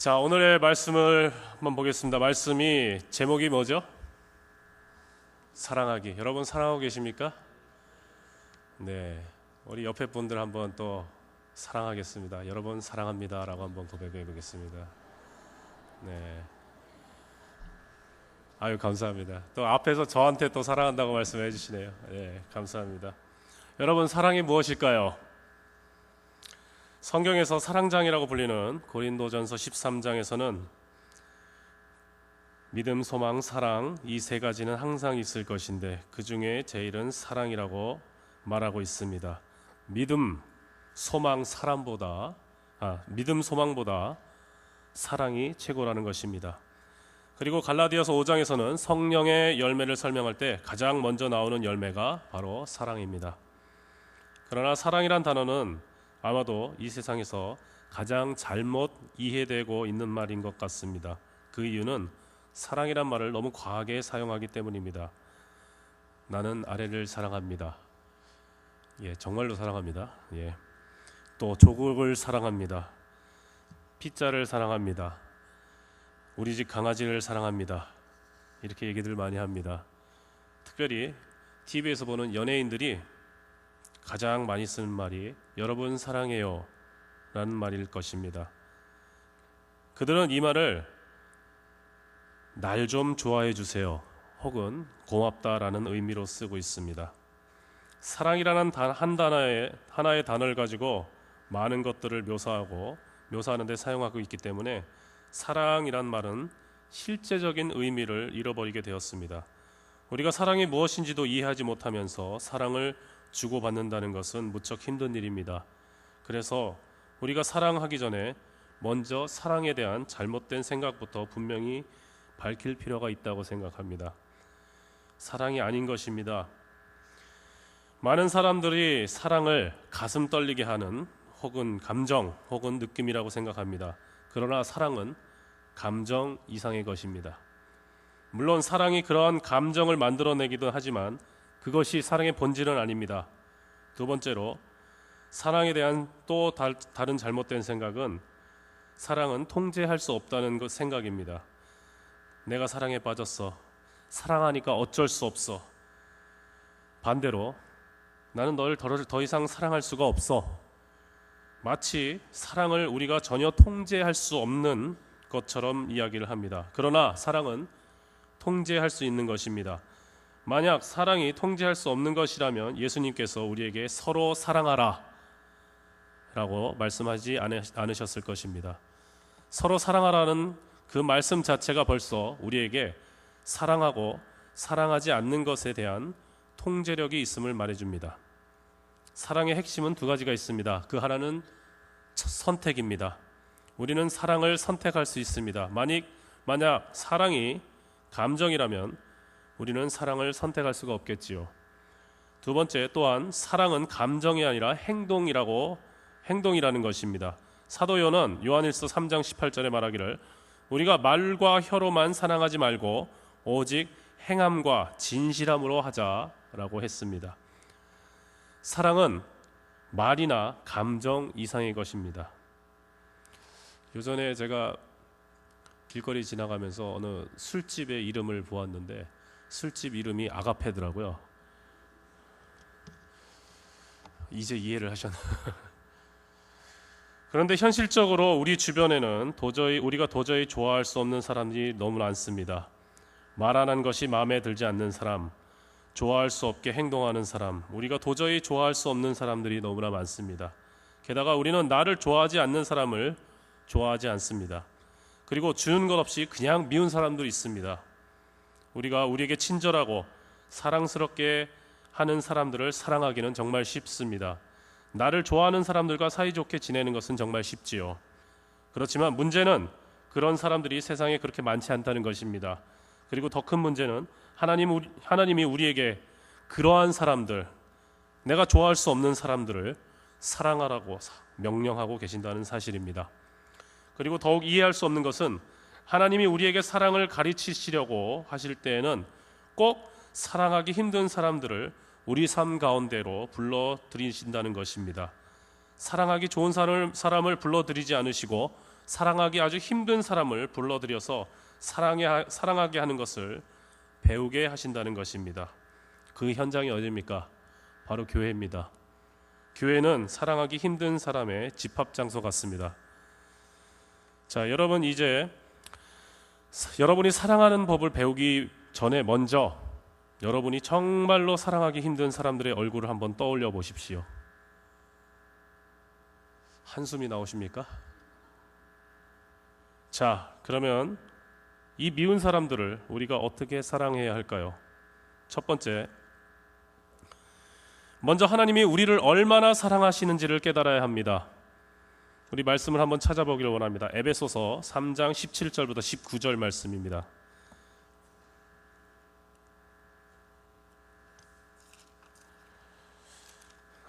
자, 오늘의 말씀을 한번 보겠습니다. 말씀이 제목이 뭐죠? 사랑하기. 여러분 사랑하고 계십니까? 네, 우리 옆에 분들 한번 또 사랑하겠습니다. 여러분 사랑합니다 라고 한번 고백해 보겠습니다. 네, 아유 감사합니다. 또 앞에서 저한테 또 사랑한다고 말씀해 주시네요. 네, 감사합니다. 여러분 사랑이 무엇일까요? 성경에서 사랑장이라고 불리는 고린도전서 13장에서는 믿음, 소망, 사랑 이 세 가지는 항상 있을 것인데 그 중에 제일은 사랑이라고 말하고 있습니다. 믿음, 소망, 믿음, 소망보다 사랑이 최고라는 것입니다. 그리고 갈라디아서 5장에서는 성령의 열매를 설명할 때 가장 먼저 나오는 열매가 바로 사랑입니다. 그러나 사랑이란 단어는 아마도 이 세상에서 가장 잘못 이해되고 있는 말인 것 같습니다. 그 이유는 사랑이란 말을 너무 과하게 사용하기 때문입니다. 나는 아래를 사랑합니다. 예, 정말로 사랑합니다. 예. 또 조국을 사랑합니다. 피자를 사랑합니다. 우리 집 강아지를 사랑합니다. 이렇게 얘기들 많이 합니다. 특별히 TV에서 보는 연예인들이 가장 많이 쓰는 말이 여러분 사랑해요 라는 말일 것입니다. 그들은 이 말을 날 좀 좋아해 주세요 혹은 고맙다라는 의미로 쓰고 있습니다. 사랑이라는 하나의 단어를 가지고 많은 것들을 묘사하는 데 사용하고 있기 때문에 사랑이란 말은 실제적인 의미를 잃어버리게 되었습니다. 우리가 사랑이 무엇인지도 이해하지 못하면서 사랑을 주고받는다는 것은 무척 힘든 일입니다. 그래서 우리가 사랑하기 전에 먼저 사랑에 대한 잘못된 생각부터 분명히 밝힐 필요가 있다고 생각합니다. 사랑이 아닌 것입니다. 많은 사람들이 사랑을 가슴 떨리게 하는 혹은 감정 혹은 느낌이라고 생각합니다. 그러나 사랑은 감정 이상의 것입니다. 물론 사랑이 그러한 감정을 만들어내기도 하지만 그것이 사랑의 본질은 아닙니다. 두 번째로 사랑에 대한 또 다른 잘못된 생각은 사랑은 통제할 수 없다는 그 생각입니다. 내가 사랑에 빠졌어. 사랑하니까 어쩔 수 없어. 반대로 나는 너를 더 이상 사랑할 수가 없어. 마치 사랑을 우리가 전혀 통제할 수 없는 것처럼 이야기를 합니다. 그러나 사랑은 통제할 수 있는 것입니다. 만약 사랑이 통제할 수 없는 것이라면 예수님께서 우리에게 서로 사랑하라 라고 말씀하지 않으셨을 것입니다. 서로 사랑하라는 그 말씀 자체가 벌써 우리에게 사랑하고 사랑하지 않는 것에 대한 통제력이 있음을 말해줍니다. 사랑의 핵심은 두 가지가 있습니다. 그 하나는 선택입니다. 우리는 사랑을 선택할 수 있습니다. 만약 사랑이 감정이라면 우리는 사랑을 선택할 수가 없겠지요. 두 번째 또한 사랑은 감정이 아니라 행동이라는 것입니다. 사도 요한일서 3장 18절에 말하기를 우리가 말과 혀로만 사랑하지 말고 오직 행함과 진실함으로 하자라고 했습니다. 사랑은 말이나 감정 이상의 것입니다. 요전에 제가 길거리 지나가면서 어느 술집의 이름을 보았는데 술집 이름이 아가페더라고요. 이제 이해를 하셨나요? 그런데 현실적으로 우리 주변에는 우리가 도저히 좋아할 수 없는 사람들이 너무 많습니다. 말 안 한 것이 마음에 들지 않는 사람, 좋아할 수 없게 행동하는 사람, 우리가 도저히 좋아할 수 없는 사람들이 너무나 많습니다. 게다가 우리는 나를 좋아하지 않는 사람을 좋아하지 않습니다. 그리고 주는 것 없이 그냥 미운 사람도 있습니다. 우리가 우리에게 친절하고 사랑스럽게 하는 사람들을 사랑하기는 정말 쉽습니다. 나를 좋아하는 사람들과 사이좋게 지내는 것은 정말 쉽지요. 그렇지만 문제는 그런 사람들이 세상에 그렇게 많지 않다는 것입니다. 그리고 더 큰 문제는 하나님이 우리에게 그러한 사람들, 내가 좋아할 수 없는 사람들을 사랑하라고 명령하고 계신다는 사실입니다. 그리고 더욱 이해할 수 없는 것은 하나님이 우리에게 사랑을 가르치시려고 하실 때에는 꼭 사랑하기 힘든 사람들을 우리 삶 가운데로 불러들이신다는 것입니다. 사랑하기 좋은 사람을 불러들이지 않으시고 사랑하기 아주 힘든 사람을 불러들여서 사랑하게 하는 것을 배우게 하신다는 것입니다. 그 현장이 어디입니까? 바로 교회입니다. 교회는 사랑하기 힘든 사람의 집합 장소 같습니다. 자, 여러분, 이제 여러분이 사랑하는 법을 배우기 전에 먼저 여러분이 정말로 사랑하기 힘든 사람들의 얼굴을 한번 떠올려 보십시오. 한숨이 나오십니까? 자, 그러면 이 미운 사람들을 우리가 어떻게 사랑해야 할까요? 첫 번째, 먼저 하나님이 우리를 얼마나 사랑하시는지를 깨달아야 합니다. 우리 말씀을 한번 찾아보기를 원합니다. 에베소서 3장 17절부터 19절 말씀입니다.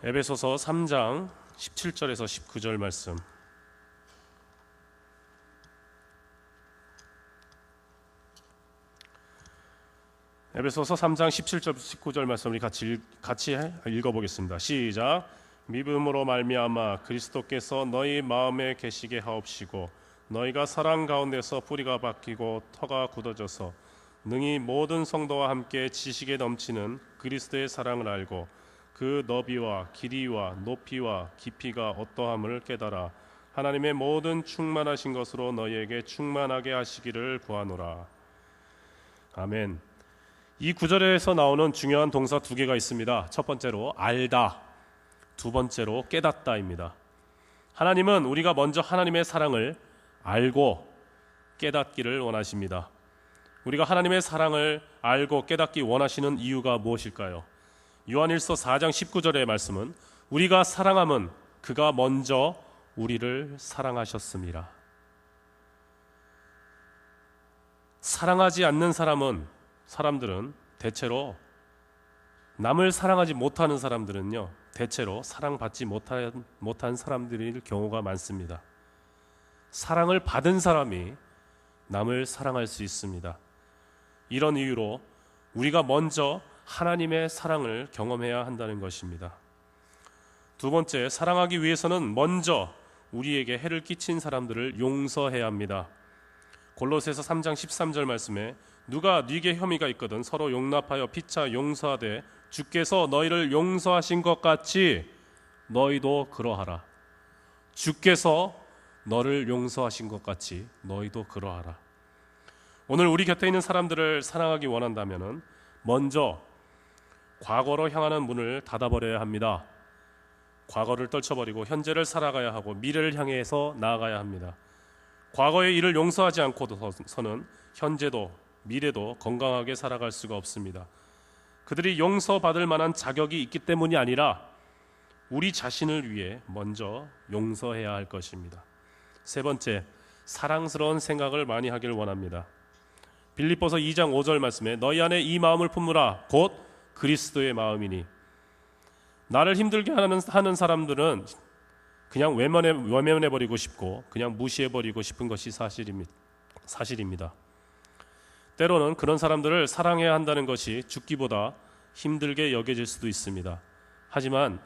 에베소서 3장 17절에서 19절 말씀. 에베소서 3장 17절 19절 말씀 우리 같이 읽어보겠습니다. 시작. 믿음으로 말미암아 그리스도께서 너희 마음에 계시게 하옵시고 너희가 사랑 가운데서 뿌리가 박히고 터가 굳어져서 능히 모든 성도와 함께 지식에 넘치는 그리스도의 사랑을 알고 그 너비와 길이와 높이와 깊이가 어떠함을 깨달아 하나님의 모든 충만하신 것으로 너희에게 충만하게 하시기를 구하노라. 아멘. 이 구절에서 나오는 중요한 동사 두 개가 있습니다. 첫 번째로 알다, 두 번째로 깨닫다입니다. 하나님은 우리가 먼저 하나님의 사랑을 알고 깨닫기를 원하십니다. 우리가 하나님의 사랑을 알고 깨닫기 원하시는 이유가 무엇일까요? 요한일서 4장 19절의 말씀은 우리가 사랑함은 그가 먼저 우리를 사랑하셨습니다. 사랑하지 않는 사람들은 대체로 남을 사랑하지 못하는 사람들은요 대체로 사랑받지 못한 사람들일 경우가 많습니다. 사랑을 받은 사람이 남을 사랑할 수 있습니다. 이런 이유로 우리가 먼저 하나님의 사랑을 경험해야 한다는 것입니다. 두 번째, 사랑하기 위해서는 먼저 우리에게 해를 끼친 사람들을 용서해야 합니다. 골로새서 3장 13절 말씀에 누가 네게 혐의가 있거든 서로 용납하여 피차 용서하되 주께서 너희를 용서하신 것 같이 너희도 그러하라. 주께서 너를 용서하신 것 같이 너희도 그러하라. 오늘 우리 곁에 있는 사람들을 사랑하기 원한다면 먼저 과거로 향하는 문을 닫아버려야 합니다. 과거를 떨쳐버리고 현재를 살아가야 하고 미래를 향해서 나아가야 합니다. 과거의 일을 용서하지 않고서는 현재도 미래도 건강하게 살아갈 수가 없습니다. 그들이 용서받을 만한 자격이 있기 때문이 아니라 우리 자신을 위해 먼저 용서해야 할 것입니다. 세 번째, 사랑스러운 생각을 많이 하길 원합니다. 빌립보서 2장 5절 말씀에 너희 안에 이 마음을 품으라 곧 그리스도의 마음이니. 나를 힘들게 하는 사람들은 그냥 외면해버리고 싶고 그냥 무시해버리고 싶은 것이 사실입니다. 때로는 그런 사람들을 사랑해야 한다는 것이 죽기보다 힘들게 여겨질 수도 있습니다. 하지만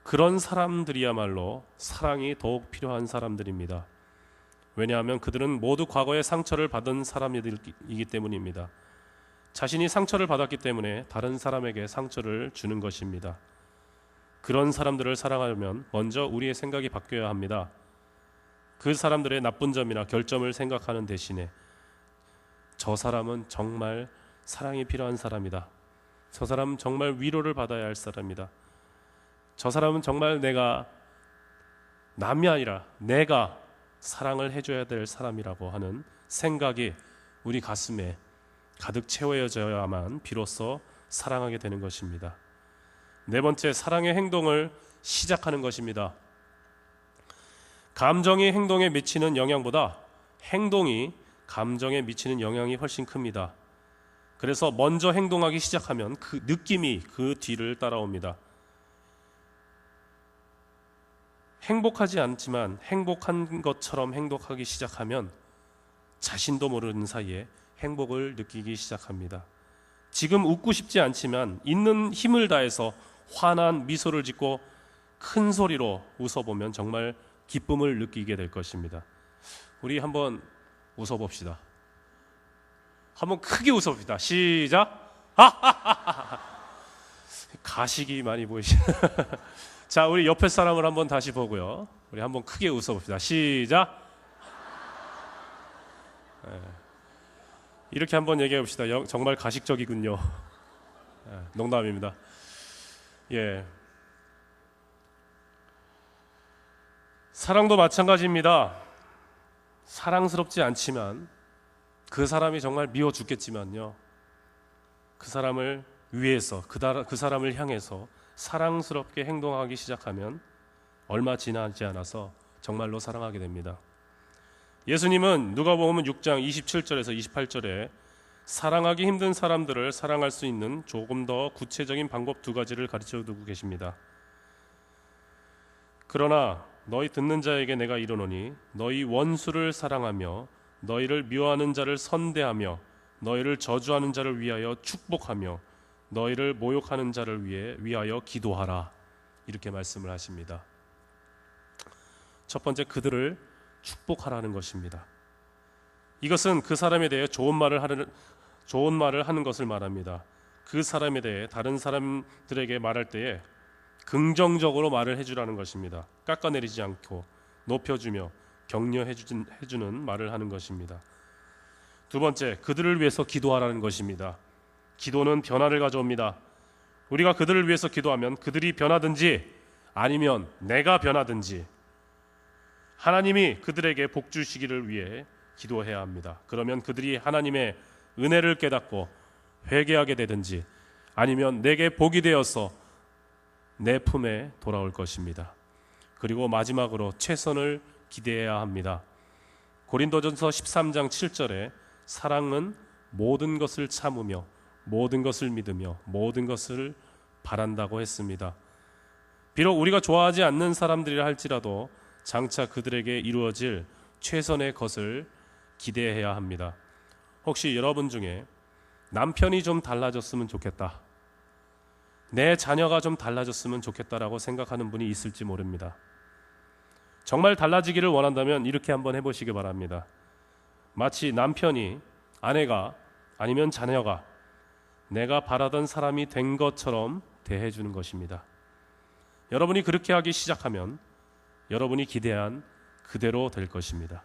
그런 사람들이야말로 사랑이 더욱 필요한 사람들입니다. 왜냐하면 그들은 모두 과거의 상처를 받은 사람이기 때문입니다. 자신이 상처를 받았기 때문에 다른 사람에게 상처를 주는 것입니다. 그런 사람들을 사랑하려면 먼저 우리의 생각이 바뀌어야 합니다. 그 사람들의 나쁜 점이나 결점을 생각하는 대신에 저 사람은 정말 사랑이 필요한 사람이다. 저 사람은 정말 위로를 받아야 할 사람이다. 저 사람은 정말 내가 남이 아니라 내가 사랑을 해줘야 될 사람이라고 하는 생각이 우리 가슴에 가득 채워져야만 비로소 사랑하게 되는 것입니다. 네 번째, 사랑의 행동을 시작하는 것입니다. 감정이 행동에 미치는 영향보다 행동이 감정에 미치는 영향이 훨씬 큽니다. 그래서 먼저 행동하기 시작하면 그 느낌이 그 뒤를 따라옵니다. 행복하지 않지만 행복한 것처럼 행동하기 시작하면 자신도 모르는 사이에 행복을 느끼기 시작합니다. 지금 웃고 싶지 않지만 있는 힘을 다해서 환한 미소를 짓고 큰 소리로 웃어보면 정말 기쁨을 느끼게 될 것입니다. 우리 한번 웃어봅시다. 한번 크게 웃어봅시다. 시작. 가식이 많이 보이시네. 자, 우리 옆에 사람을 한번 다시 보고요. 우리 한번 크게 웃어봅시다. 시작. 이렇게 한번 얘기해 봅시다. 정말 가식적이군요. 농담입니다. 예. 사랑도 마찬가지입니다. 사랑스럽지 않지만 그 사람이 정말 미워 죽겠지만요, 그 사람을 위해서 그 사람을 향해서 사랑스럽게 행동하기 시작하면 얼마 지나지 않아서 정말로 사랑하게 됩니다. 예수님은 누가복음 6장 27절에서 28절에 사랑하기 힘든 사람들을 사랑할 수 있는 조금 더 구체적인 방법 두 가지를 가르쳐 두고 계십니다. 그러나 너희 듣는 자에게 내가 이르노니 너희 원수를 사랑하며 너희를 미워하는 자를 선대하며 너희를 저주하는 자를 위하여 축복하며 너희를 모욕하는 자를 위하여 기도하라. 이렇게 말씀을 하십니다. 첫 번째, 그들을 축복하라는 것입니다. 이것은 그 사람에 대해 좋은 말을 하는 것을 말합니다. 그 사람에 대해 다른 사람들에게 말할 때에 긍정적으로 말을 해주라는 것입니다. 깎아내리지 않고 높여주며 격려해주는 말을 하는 것입니다. 두 번째, 그들을 위해서 기도하라는 것입니다. 기도는 변화를 가져옵니다. 우리가 그들을 위해서 기도하면 그들이 변하든지 아니면 내가 변하든지 하나님이 그들에게 복 주시기를 위해 기도해야 합니다. 그러면 그들이 하나님의 은혜를 깨닫고 회개하게 되든지 아니면 내게 복이 되어서 내 품에 돌아올 것입니다. 그리고 마지막으로 최선을 기대해야 합니다. 고린도전서 13장 7절에 사랑은 모든 것을 참으며 모든 것을 믿으며 모든 것을 바란다고 했습니다. 비록 우리가 좋아하지 않는 사람들이라 할지라도 장차 그들에게 이루어질 최선의 것을 기대해야 합니다. 혹시 여러분 중에 남편이 좀 달라졌으면 좋겠다, 내 자녀가 좀 달라졌으면 좋겠다라고 생각하는 분이 있을지 모릅니다. 정말 달라지기를 원한다면 이렇게 한번 해보시기 바랍니다. 마치 남편이 아내가 아니면 자녀가 내가 바라던 사람이 된 것처럼 대해주는 것입니다. 여러분이 그렇게 하기 시작하면 여러분이 기대한 그대로 될 것입니다.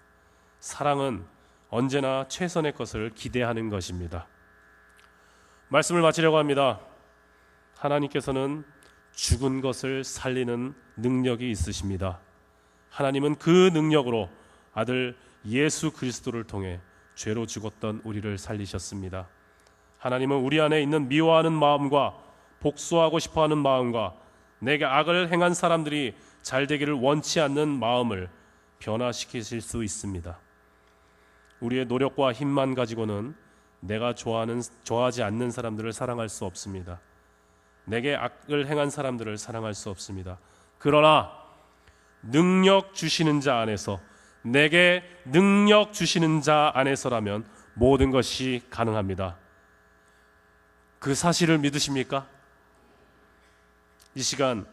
사랑은 언제나 최선의 것을 기대하는 것입니다. 말씀을 마치려고 합니다. 하나님께서는 죽은 것을 살리는 능력이 있으십니다. 하나님은 그 능력으로 아들 예수 그리스도를 통해 죄로 죽었던 우리를 살리셨습니다. 하나님은 우리 안에 있는 미워하는 마음과 복수하고 싶어하는 마음과 내게 악을 행한 사람들이 잘 되기를 원치 않는 마음을 변화시키실 수 있습니다. 우리의 노력과 힘만 가지고는 내가 좋아하지 않는 사람들을 사랑할 수 없습니다. 내게 악을 행한 사람들을 사랑할 수 없습니다. 그러나 능력 주시는 자 안에서, 내게 능력 주시는 자 안에서라면 모든 것이 가능합니다. 그 사실을 믿으십니까? 이 시간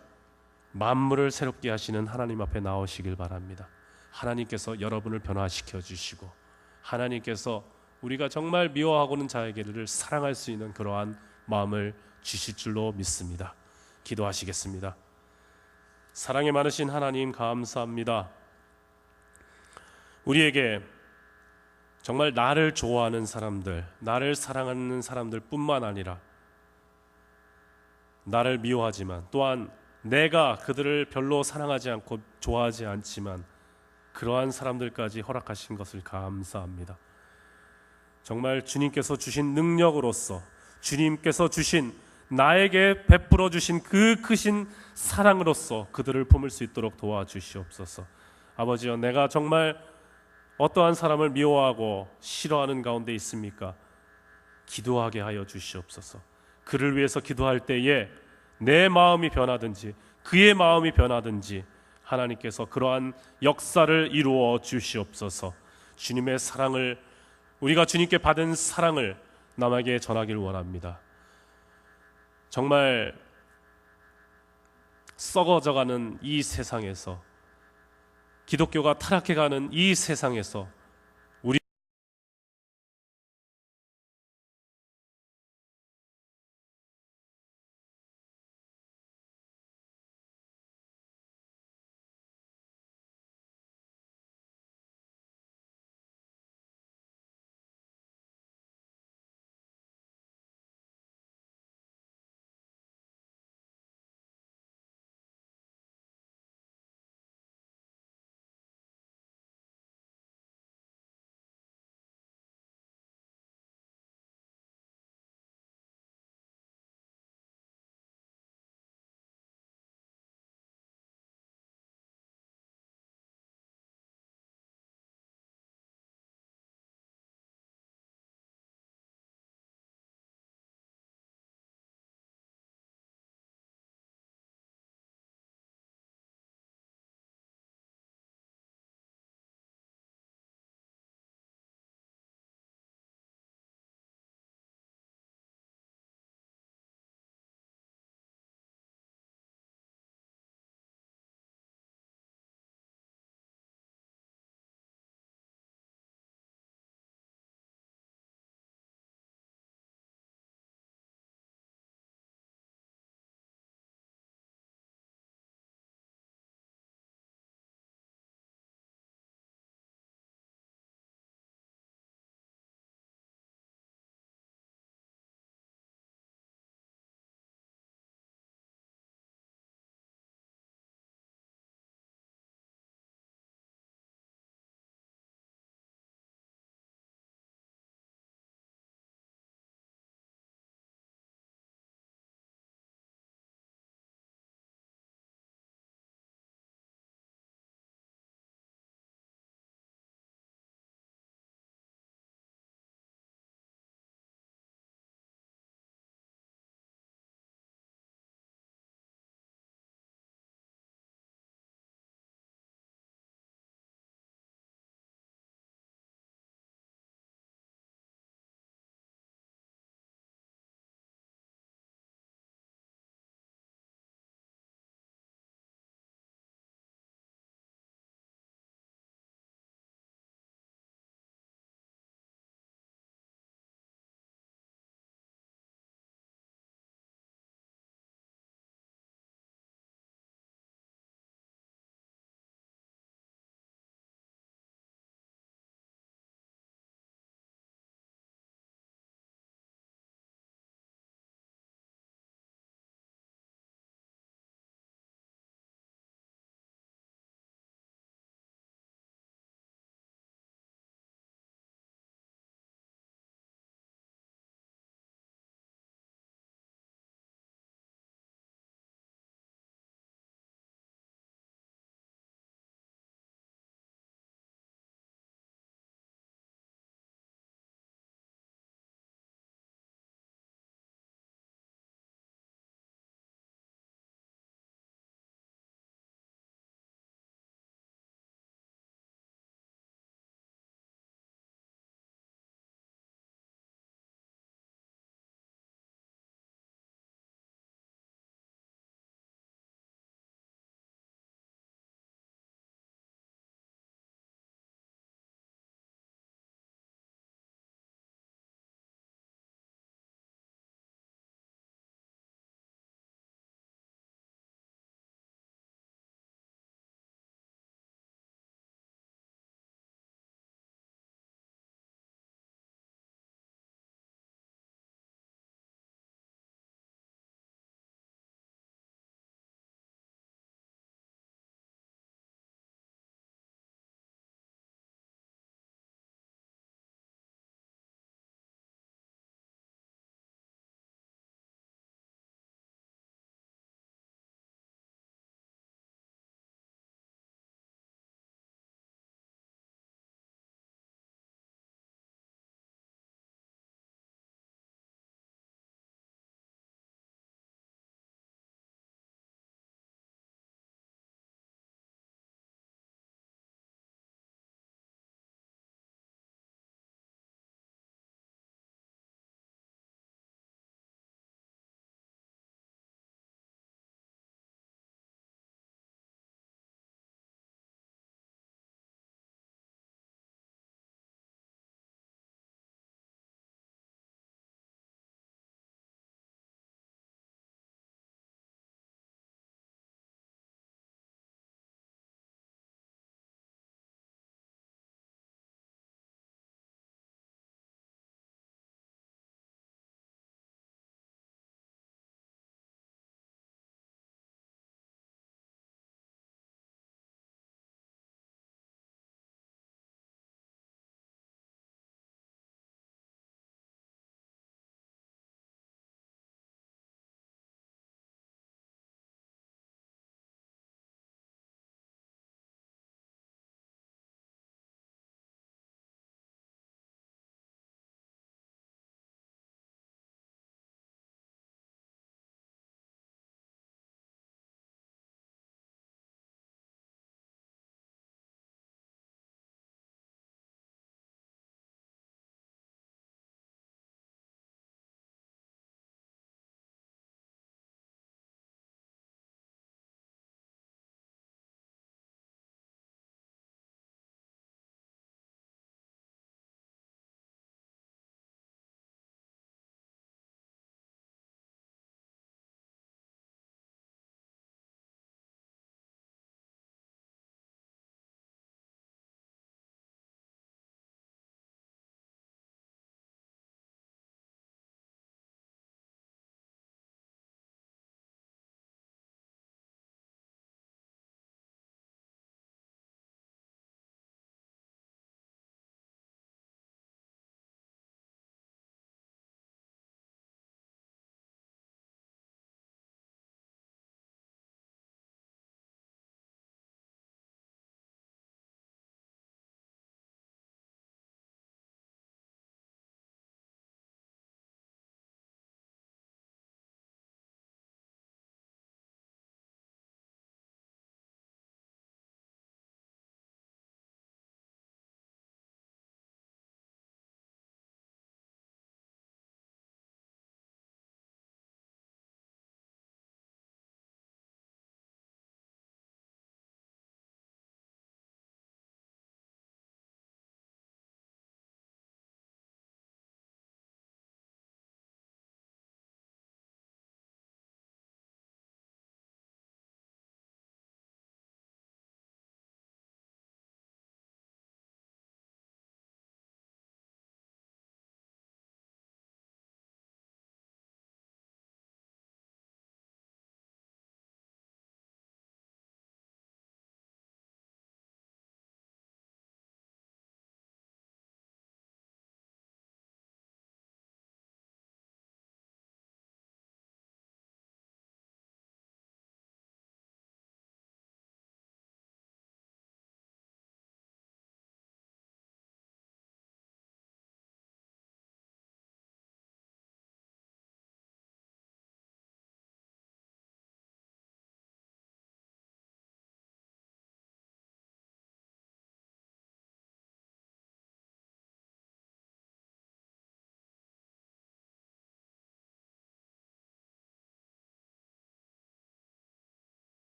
만물을 새롭게 하시는 하나님 앞에 나오시길 바랍니다. 하나님께서 여러분을 변화시켜 주시고 하나님께서 우리가 정말 미워하고는 자에게를 사랑할 수 있는 그러한 마음을 주실 줄로 믿습니다. 기도하시겠습니다. 사랑이 많으신 하나님, 감사합니다. 우리에게 정말 나를 좋아하는 사람들, 나를 사랑하는 사람들 뿐만 아니라 나를 미워하지만 또한 내가 그들을 별로 사랑하지 않고 좋아하지 않지만 그러한 사람들까지 허락하신 것을 감사합니다. 정말 주님께서 주신 능력으로서, 주님께서 주신 나에게 베풀어 주신 그 크신 사랑으로서 그들을 품을 수 있도록 도와주시옵소서. 아버지여, 내가 정말 어떠한 사람을 미워하고 싫어하는 가운데 있습니까? 기도하게 하여 주시옵소서. 그를 위해서 기도할 때에 내 마음이 변하든지 그의 마음이 변하든지 하나님께서 그러한 역사를 이루어 주시옵소서. 주님의 사랑을, 우리가 주님께 받은 사랑을 남에게 전하기를 원합니다. 정말 썩어져가는 이 세상에서 기독교가 타락해가는 이 세상에서